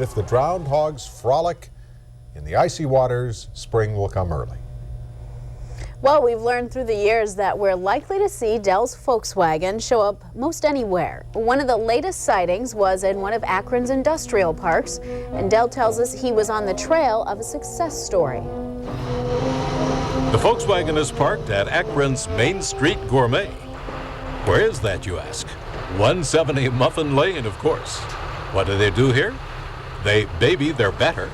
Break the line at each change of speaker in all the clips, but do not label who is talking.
If the drowned hogs frolic in the icy waters, spring will come early.
Well, we've learned through the years that we're likely to see Dell's Volkswagen show up most anywhere. One of the latest sightings was in one of Akron's industrial parks, and Dell tells us he was on the trail of a success story.
The Volkswagen is parked at Akron's Main Street Gourmet. Where is that, you ask? 170 Muffin Lane, of course. What do they do here? They baby their batter.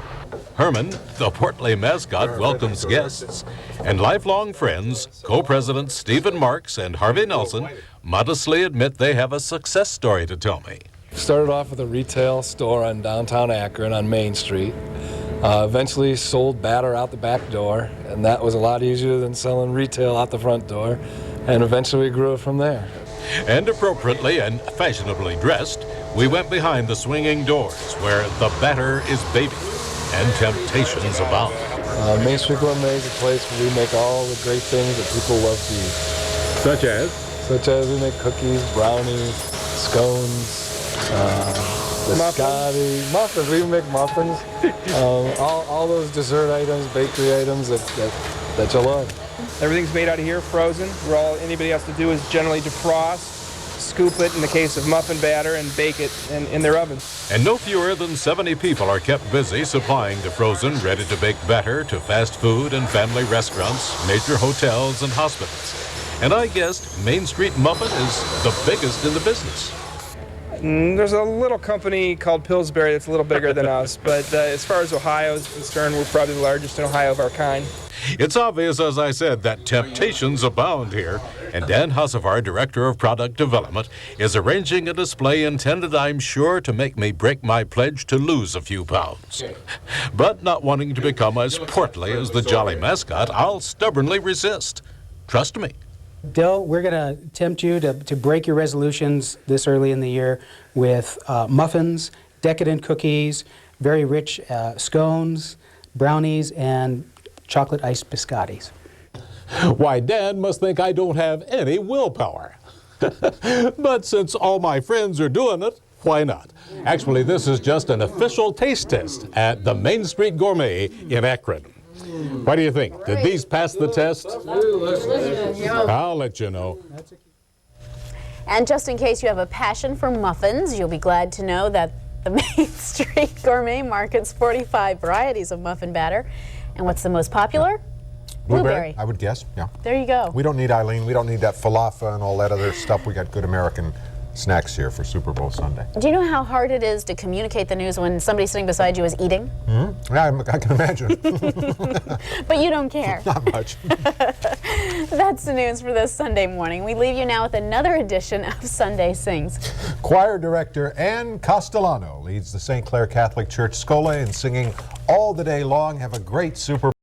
Herman, the portly mascot, welcomes guests, and lifelong friends, co-presidents Stephen Marks and Harvey Nelson, modestly admit they have a success story to tell me.
Started off with a retail store on downtown Akron on Main Street. Eventually sold batter out the back door, and that was a lot easier than selling retail out the front door, and eventually we grew it from there.
And appropriately and fashionably dressed, we went behind the swinging doors where the batter is baby and temptations abound.
Main Street Gourmet is a place where we make all the great things that people love to eat.
Such as?
Such as we make cookies, brownies, scones, biscotti, muffins. We make muffins. All those dessert items, bakery items that you love.
Everything's made out of here, frozen. Anybody has to do is generally defrost, scoop it in the case of muffin batter, and bake it in their oven.
And no fewer than 70 people are kept busy supplying the frozen, ready-to-bake batter to fast food and family restaurants, major hotels, and hospitals. And I guessed Main Street Muffin is the biggest in the business.
There's a little company called Pillsbury that's a little bigger than us, but as far as Ohio is concerned, we're probably the largest in Ohio of our kind.
It's obvious, as I said, that temptations abound here, and Dan Hussevar, Director of Product Development, is arranging a display intended, I'm sure, to make me break my pledge to lose a few pounds. But not wanting to become as portly as the jolly mascot, I'll stubbornly resist. Trust me.
Dell, we're going to tempt you to break your resolutions this early in the year with muffins, decadent cookies, very rich scones, brownies, and chocolate iced biscottis.
Why, Dad must think I don't have any willpower. But since all my friends are doing it, why not? Actually, this is just an official taste test at the Main Street Gourmet in Akron. What do you think? Did these pass the test? I'll let you know.
And just in case you have a passion for muffins, you'll be glad to know that the Main Street Gourmet markets 45 varieties of muffin batter. And what's the most popular? Blueberry.
I would guess, yeah.
There you go.
We don't need, Eileen, we don't need that falafel and all that other stuff. We got good American snacks here for Super Bowl Sunday.
Do you know how hard it is to communicate the news when somebody sitting beside you is eating?
Mm-hmm. Yeah, I can imagine.
But you don't care.
Not much.
That's the news for this Sunday morning. We leave you now with another edition of Sunday Sings.
Choir director Ann Castellano leads the St. Clair Catholic Church Schola in singing all the day long. Have a great Super Bowl.